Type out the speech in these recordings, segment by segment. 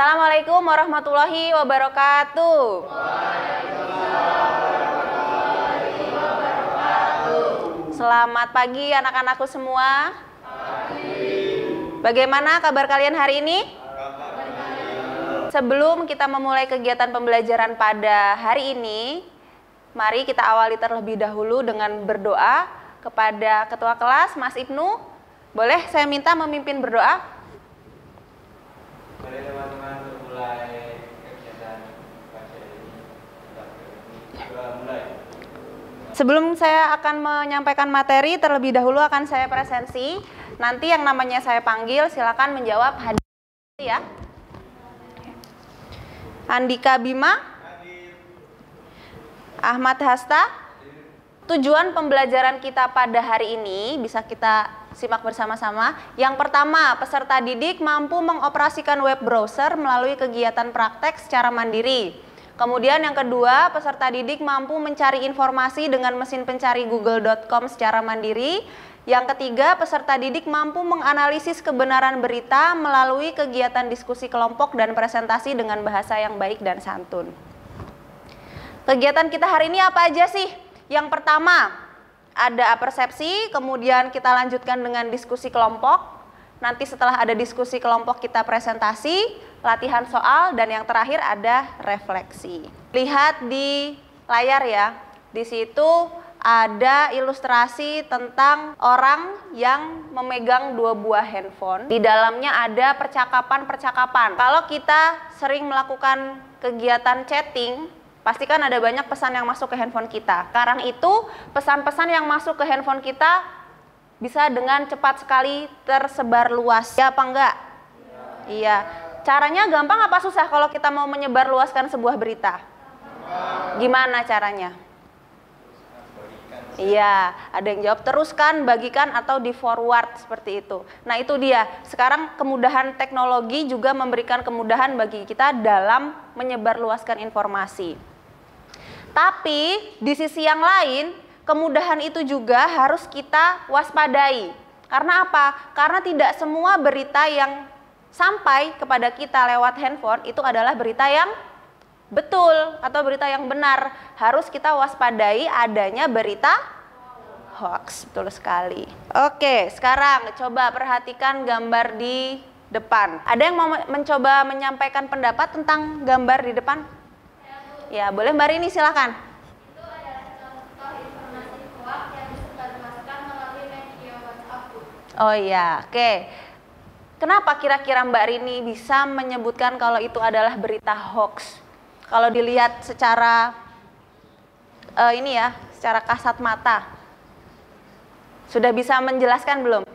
Assalamualaikum warahmatullahi wabarakatuh. Selamat pagi anak-anakku semua. Bagaimana kabar kalian hari ini? Sebelum kita memulai kegiatan pembelajaran pada hari ini, mari kita awali terlebih dahulu dengan berdoa kepada Ketua Kelas, Mas Ibnu. Boleh saya minta memimpin berdoa? Mari teman-teman mulai kegiatan pagi ini. Mulai. Sebelum saya akan menyampaikan materi, terlebih dahulu akan saya presensi. Nanti yang namanya saya panggil, silakan menjawab hadir ya. Andika Bima, Ahmad Hasta. Tujuan pembelajaran kita pada hari ini bisa kita simak bersama-sama. Yang pertama, peserta didik mampu mengoperasikan web browser melalui kegiatan praktek secara mandiri. Kemudian yang kedua, peserta didik mampu mencari informasi dengan mesin pencari google.com secara mandiri. Yang ketiga, peserta didik mampu menganalisis kebenaran berita melalui kegiatan diskusi kelompok dan presentasi dengan bahasa yang baik dan santun. Kegiatan kita hari ini apa aja sih? Yang pertama, ada apersepsi, kemudian kita lanjutkan dengan diskusi kelompok. Nanti setelah ada diskusi kelompok kita presentasi, latihan soal, dan yang terakhir ada refleksi. Lihat di layar ya, di situ ada ilustrasi tentang orang yang memegang dua buah handphone. Di dalamnya ada percakapan-percakapan. Kalau kita sering melakukan kegiatan chatting, pastikan ada banyak pesan yang masuk ke handphone kita. Sekarang itu pesan-pesan yang masuk ke handphone kita bisa dengan cepat sekali tersebar luas. Ya apa enggak? Iya. Caranya gampang apa susah kalau kita mau menyebarluaskan sebuah berita? Gimana caranya? Iya, ada yang jawab teruskan, bagikan, atau di forward seperti itu. Nah itu dia, sekarang kemudahan teknologi juga memberikan kemudahan bagi kita dalam menyebarluaskan informasi. Tapi di sisi yang lain, kemudahan itu juga harus kita waspadai. Karena apa? Karena tidak semua berita yang sampai kepada kita lewat handphone itu adalah berita yang betul atau berita yang benar. Harus kita waspadai adanya berita hoax. Betul sekali. Oke, sekarang coba perhatikan gambar di depan. Ada yang mau mencoba menyampaikan pendapat tentang gambar di depan? Ya, boleh Mbak Rini, silakan. Itu adalah contoh informasi hoax yang disebarluaskan melalui media WhatsApp. Oh iya, oke. Kenapa kira-kira Mbak Rini bisa menyebutkan kalau itu adalah berita hoax? Kalau dilihat secara secara kasat mata, sudah bisa menjelaskan belum?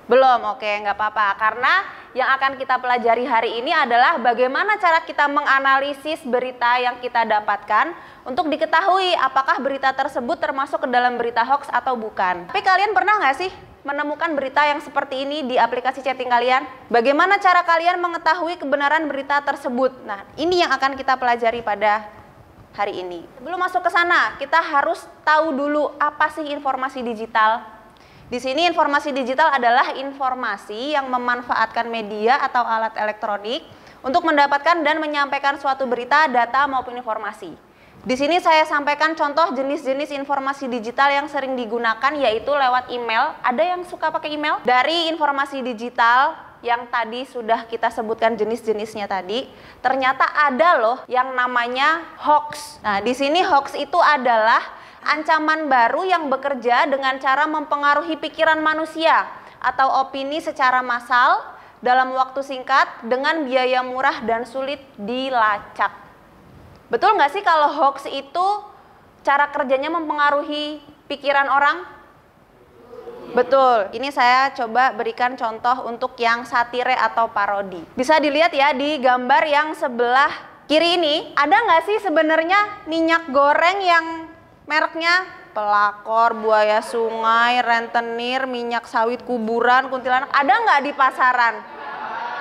Belum, oke, nggak apa-apa. Karena yang akan kita pelajari hari ini adalah bagaimana cara kita menganalisis berita yang kita dapatkan untuk diketahui apakah berita tersebut termasuk ke dalam berita hoax atau bukan. Tapi kalian pernah nggak sih menemukan berita yang seperti ini di aplikasi chatting kalian? Bagaimana cara kalian mengetahui kebenaran berita tersebut? Nah, ini yang akan kita pelajari pada hari ini. Sebelum masuk ke sana, kita harus tahu dulu apa sih informasi digital. Di sini informasi digital adalah informasi yang memanfaatkan media atau alat elektronik untuk mendapatkan dan menyampaikan suatu berita, data maupun informasi. Di sini saya sampaikan contoh jenis-jenis informasi digital yang sering digunakan, yaitu lewat email. Ada yang suka pakai email? Dari informasi digital yang tadi sudah kita sebutkan jenis-jenisnya tadi, ternyata ada loh yang namanya hoax. Nah, di sini hoax itu adalah ancaman baru yang bekerja dengan cara mempengaruhi pikiran manusia atau opini secara massal dalam waktu singkat dengan biaya murah dan sulit dilacak. Betul nggak sih kalau hoax itu cara kerjanya mempengaruhi pikiran orang? Betul. Ini saya coba berikan contoh untuk yang satire atau parodi. Bisa dilihat ya di gambar yang sebelah kiri ini, ada nggak sih sebenarnya minyak goreng yang mereknya Pelakor, Buaya Sungai, Rentenir, minyak sawit kuburan, kuntilanak? Ada nggak di pasaran?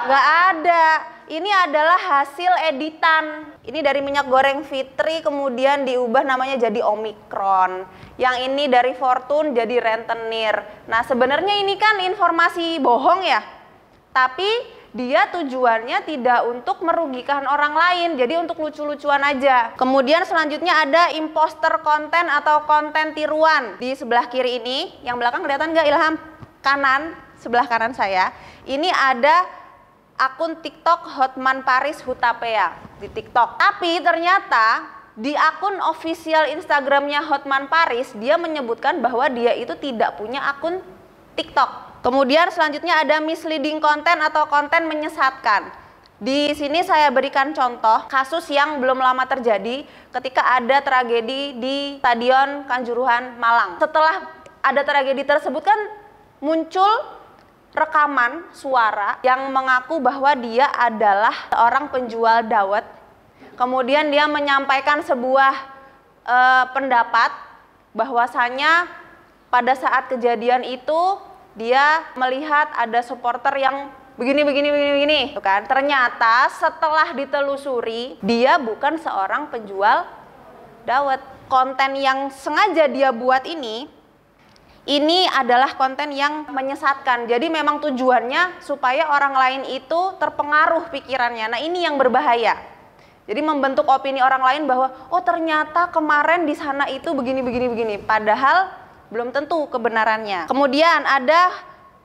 Nggak ada. Ini adalah hasil editan. Ini dari minyak goreng Fitri kemudian diubah namanya jadi Omikron. Yang ini dari Fortune jadi Rentenir. Nah sebenarnya ini kan informasi bohong ya. Tapi dia tujuannya tidak untuk merugikan orang lain, jadi untuk lucu-lucuan aja. Kemudian selanjutnya ada imposter konten atau konten tiruan. Di sebelah kiri ini, yang belakang kelihatan nggak Ilham? Kanan, sebelah kanan saya, ini ada akun TikTok Hotman Paris Hutapea di TikTok. Tapi ternyata di akun official Instagramnya Hotman Paris, dia menyebutkan bahwa dia itu tidak punya akun TikTok. Kemudian selanjutnya ada misleading konten atau konten menyesatkan. Di sini saya berikan contoh kasus yang belum lama terjadi ketika ada tragedi di Stadion Kanjuruhan Malang. Setelah ada tragedi tersebut kan muncul rekaman suara yang mengaku bahwa dia adalah seorang penjual dawet. Kemudian dia menyampaikan sebuah pendapat bahwasanya pada saat kejadian itu dia melihat ada supporter yang begini, tuh kan. Ternyata setelah ditelusuri, dia bukan seorang penjual dawet. Konten yang sengaja dia buat ini adalah konten yang menyesatkan. Jadi memang tujuannya supaya orang lain itu terpengaruh pikirannya. Nah, ini yang berbahaya. Jadi membentuk opini orang lain bahwa oh ternyata kemarin di sana itu begini. Padahal belum tentu kebenarannya. Kemudian ada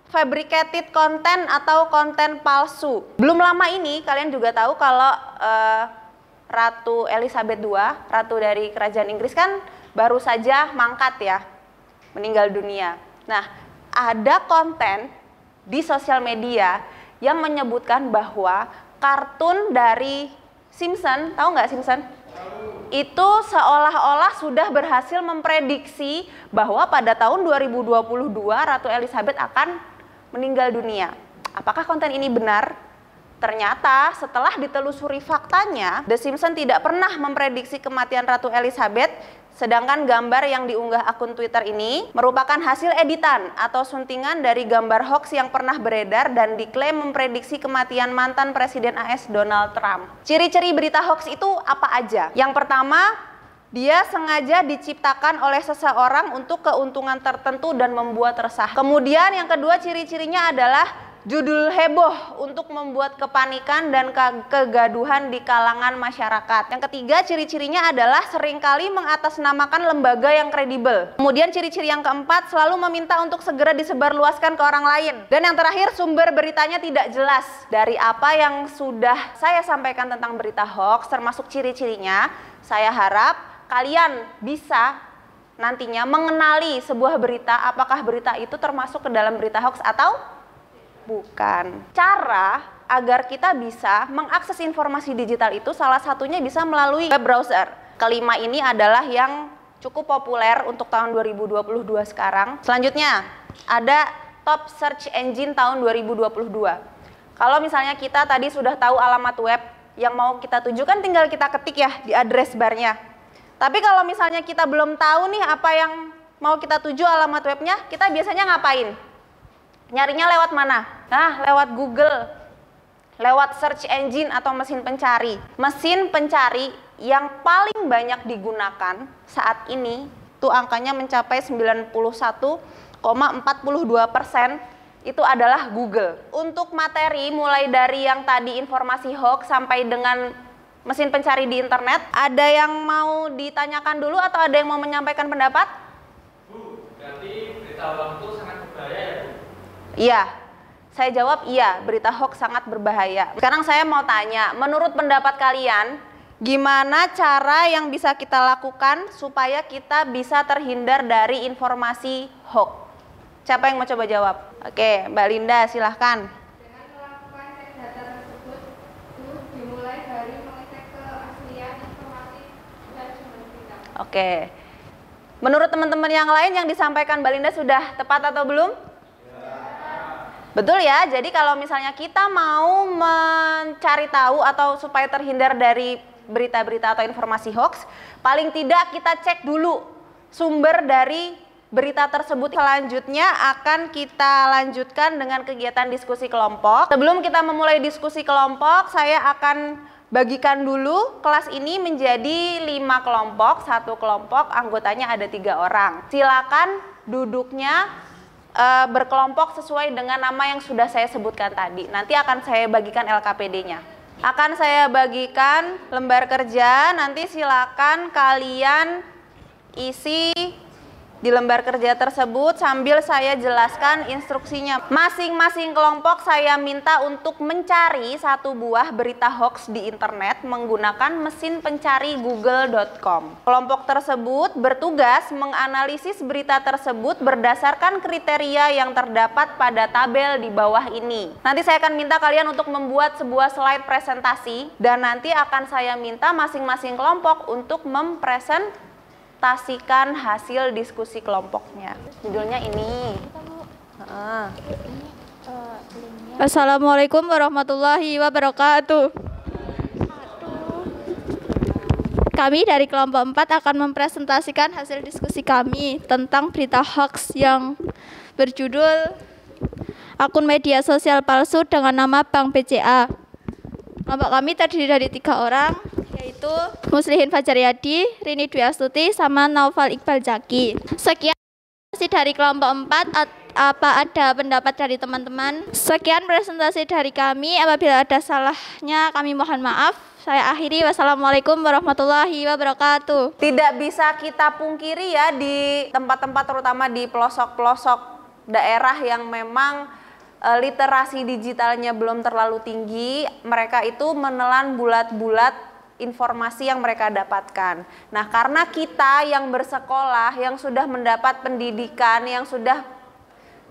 fabricated content atau konten palsu. Belum lama ini kalian juga tahu kalau Ratu Elizabeth II, ratu dari kerajaan Inggris kan baru saja mangkat ya, meninggal dunia. Nah, ada konten di sosial media yang menyebutkan bahwa kartun dari Simpson, tahu nggak Simpson? Itu seolah-olah sudah berhasil memprediksi bahwa pada tahun 2022 Ratu Elizabeth akan meninggal dunia. Apakah konten ini benar? Ternyata setelah ditelusuri faktanya, The Simpsons tidak pernah memprediksi kematian Ratu Elizabeth, sedangkan gambar yang diunggah akun Twitter ini merupakan hasil editan atau suntingan dari gambar hoax yang pernah beredar dan diklaim memprediksi kematian mantan Presiden AS Donald Trump. Ciri-ciri berita hoax itu apa aja? Yang pertama, dia sengaja diciptakan oleh seseorang untuk keuntungan tertentu dan membuat resah. Kemudian yang kedua, ciri-cirinya adalah judul heboh untuk membuat kepanikan dan kegaduhan di kalangan masyarakat. Yang ketiga, ciri-cirinya adalah seringkali mengatasnamakan lembaga yang kredibel. Kemudian ciri-ciri yang keempat, selalu meminta untuk segera disebarluaskan ke orang lain. Dan yang terakhir, sumber beritanya tidak jelas. Dari apa yang sudah saya sampaikan tentang berita hoax, termasuk ciri-cirinya, saya harap kalian bisa nantinya mengenali sebuah berita, apakah berita itu termasuk ke dalam berita hoax atau bukan. Cara agar kita bisa mengakses informasi digital itu salah satunya bisa melalui web browser. Kelima ini adalah yang cukup populer untuk tahun 2022 sekarang. Selanjutnya ada top search engine tahun 2022. Kalau misalnya kita tadi sudah tahu alamat web yang mau kita tuju kan tinggal kita ketik ya di address barnya. Tapi kalau misalnya kita belum tahu nih apa yang mau kita tuju alamat webnya, kita biasanya ngapain? Nyarinya lewat mana? Nah, lewat Google, lewat search engine atau mesin pencari. Mesin pencari yang paling banyak digunakan saat ini, tuh angkanya mencapai 91,42%, itu adalah Google. Untuk materi mulai dari yang tadi informasi hoax sampai dengan mesin pencari di internet, ada yang mau ditanyakan dulu atau ada yang mau menyampaikan pendapat? Bu, berarti berita hoax itu sangat berbahaya ya, Bu? Iya, saya jawab iya, berita hoax sangat berbahaya. Sekarang saya mau tanya, menurut pendapat kalian, gimana cara yang bisa kita lakukan supaya kita bisa terhindar dari informasi hoax? Siapa yang mau coba jawab? Oke, Mbak Linda silahkan. Dengan melakukan cek data tersebut, itu dimulai dari mengecek keaslian informasi dan sumber berita. Oke, menurut teman-teman yang lain yang disampaikan Mbak Linda sudah tepat atau belum? Betul ya, jadi kalau misalnya kita mau mencari tahu atau supaya terhindar dari berita-berita atau informasi hoax, paling tidak kita cek dulu sumber dari berita tersebut. Selanjutnya akan kita lanjutkan dengan kegiatan diskusi kelompok. Sebelum kita memulai diskusi kelompok, saya akan bagikan dulu kelas ini menjadi 5 kelompok. Satu kelompok anggotanya ada 3 orang. Silakan duduknya berkelompok sesuai dengan nama yang sudah saya sebutkan tadi. Nanti akan saya bagikan LKPD-nya. Akan saya bagikan lembar kerja, nanti silakan kalian isi di lembar kerja tersebut sambil saya jelaskan instruksinya. Masing-masing kelompok saya minta untuk mencari satu buah berita hoax di internet menggunakan mesin pencari google.com. Kelompok tersebut bertugas menganalisis berita tersebut berdasarkan kriteria yang terdapat pada tabel di bawah ini. Nanti saya akan minta kalian untuk membuat sebuah slide presentasi dan nanti akan saya minta masing-masing kelompok untuk mempresentasikan hasil diskusi kelompoknya. Judulnya ini. Assalamualaikum warahmatullahi wabarakatuh. Kami dari kelompok 4 akan mempresentasikan hasil diskusi kami tentang berita hoax yang berjudul akun media sosial palsu dengan nama Bank BCA. Kelompok kami terdiri dari 3 orang, yaitu Muslihin Fajaryadi, Rini Dwi Astuti, sama Naufal Iqbal Jaki. Sekian presentasi dari kelompok 4. Apa ada pendapat dari teman-teman? Sekian presentasi dari kami. Apabila ada salahnya kami mohon maaf. Saya akhiri. Wassalamualaikum warahmatullahi wabarakatuh. Tidak bisa kita pungkiri ya, di tempat-tempat terutama di pelosok-pelosok daerah yang memang literasi digitalnya belum terlalu tinggi, mereka itu menelan bulat-bulat informasi yang mereka dapatkan. Nah, karena kita yang bersekolah, yang sudah mendapat pendidikan, yang sudah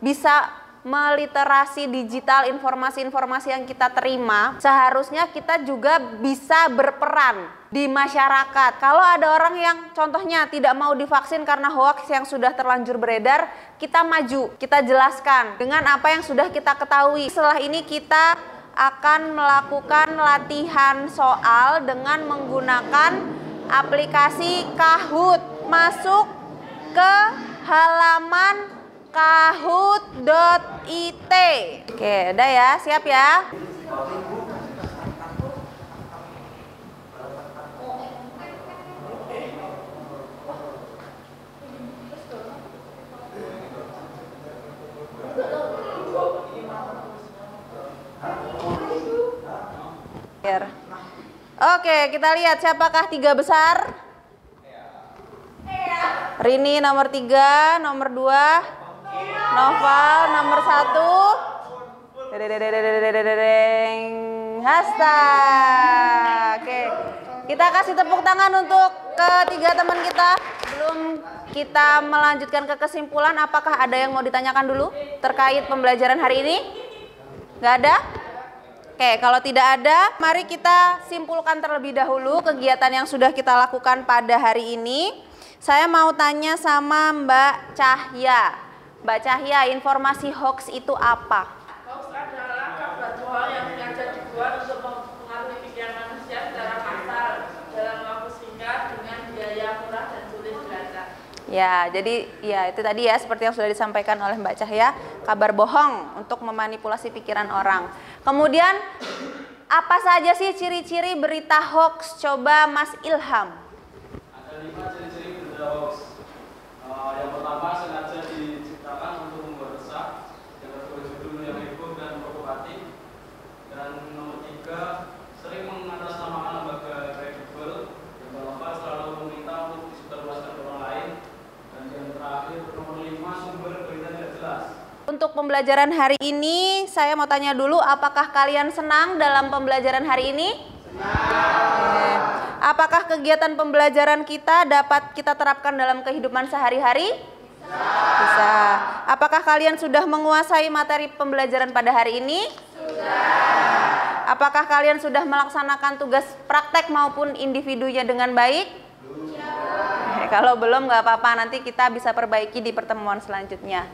bisa meliterasi digital informasi-informasi yang kita terima, seharusnya kita juga bisa berperan di masyarakat. Kalau ada orang yang contohnya tidak mau divaksin karena hoax yang sudah terlanjur beredar, kita maju, kita jelaskan dengan apa yang sudah kita ketahui. Setelah ini kita akan melakukan latihan soal dengan menggunakan aplikasi Kahoot. Masuk ke halaman kahoot.it. Oke, udah ya, siap ya? Oke, kita lihat siapakah 3 besar. Rini nomor 3, nomor 2, Noval nomor 1. Hasta. Oke, kita kasih tepuk tangan untuk ketiga teman kita. Belum kita melanjutkan ke kesimpulan, apakah ada yang mau ditanyakan dulu terkait pembelajaran hari ini? Nggak ada? Oke, kalau tidak ada, mari kita simpulkan terlebih dahulu kegiatan yang sudah kita lakukan pada hari ini. Saya mau tanya sama Mbak Cahya. Mbak Cahya, informasi hoax itu apa? Hoax adalah kabar bohong yang sengaja dibuat untuk mempengaruhi pikiran manusia secara massal dalam waktu singkat dengan biaya murah dan sulit dilacak. Ya, jadi ya itu tadi ya seperti yang sudah disampaikan oleh Mbak Cahya, kabar bohong untuk memanipulasi pikiran orang. Kemudian apa saja sih ciri-ciri berita hoax? Coba Mas Ilham. Ada 5 ciri-ciri berita hoax. Yang pertama, sengaja diciptakan untuk membuat resah. Yang kedua, judul yang heboh dan provokatif. Dan nomor 3, sering mengatasnamakan lembaga kredibel. Yang keempat, selalu meminta untuk disebarluaskan ke orang lain. Dan yang terakhir, nomor 5, sumber berita tidak jelas. Untuk pembelajaran hari ini, saya mau tanya dulu, apakah kalian senang dalam pembelajaran hari ini? Senang. Apakah kegiatan pembelajaran kita dapat kita terapkan dalam kehidupan sehari-hari? Bisa. Apakah kalian sudah menguasai materi pembelajaran pada hari ini? Sudah. Apakah kalian sudah melaksanakan tugas praktek maupun individunya dengan baik? Sudah. Kalau belum nggak apa-apa, nanti kita bisa perbaiki di pertemuan selanjutnya.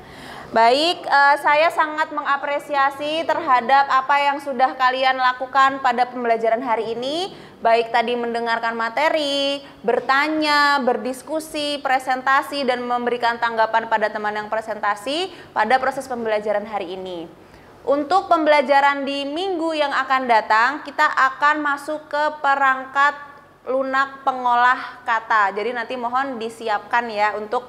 Baik, saya sangat mengapresiasi terhadap apa yang sudah kalian lakukan pada pembelajaran hari ini. Baik tadi mendengarkan materi, bertanya, berdiskusi, presentasi, dan memberikan tanggapan pada teman yang presentasi pada proses pembelajaran hari ini. Untuk pembelajaran di minggu yang akan datang, kita akan masuk ke perangkat lunak pengolah kata. Jadi nanti mohon disiapkan ya untuk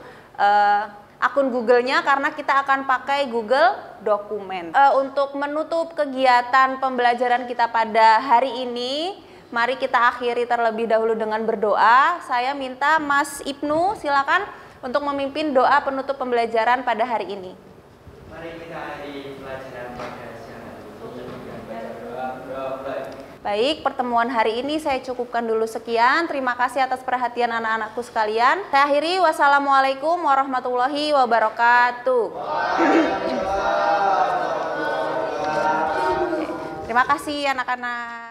akun Google-nya karena kita akan pakai Google Dokumen. Untuk menutup kegiatan pembelajaran kita pada hari ini, mari kita akhiri terlebih dahulu dengan berdoa. Saya minta Mas Ibnu silakan untuk memimpin doa penutup pembelajaran pada hari ini. Mari kita akhiri pelajaran pada siang hari ini dengan baca doa. Baik, pertemuan hari ini saya cukupkan dulu sekian. Terima kasih atas perhatian anak-anakku sekalian. Saya akhiri, wassalamualaikum warahmatullahi wabarakatuh. Terima kasih anak-anak.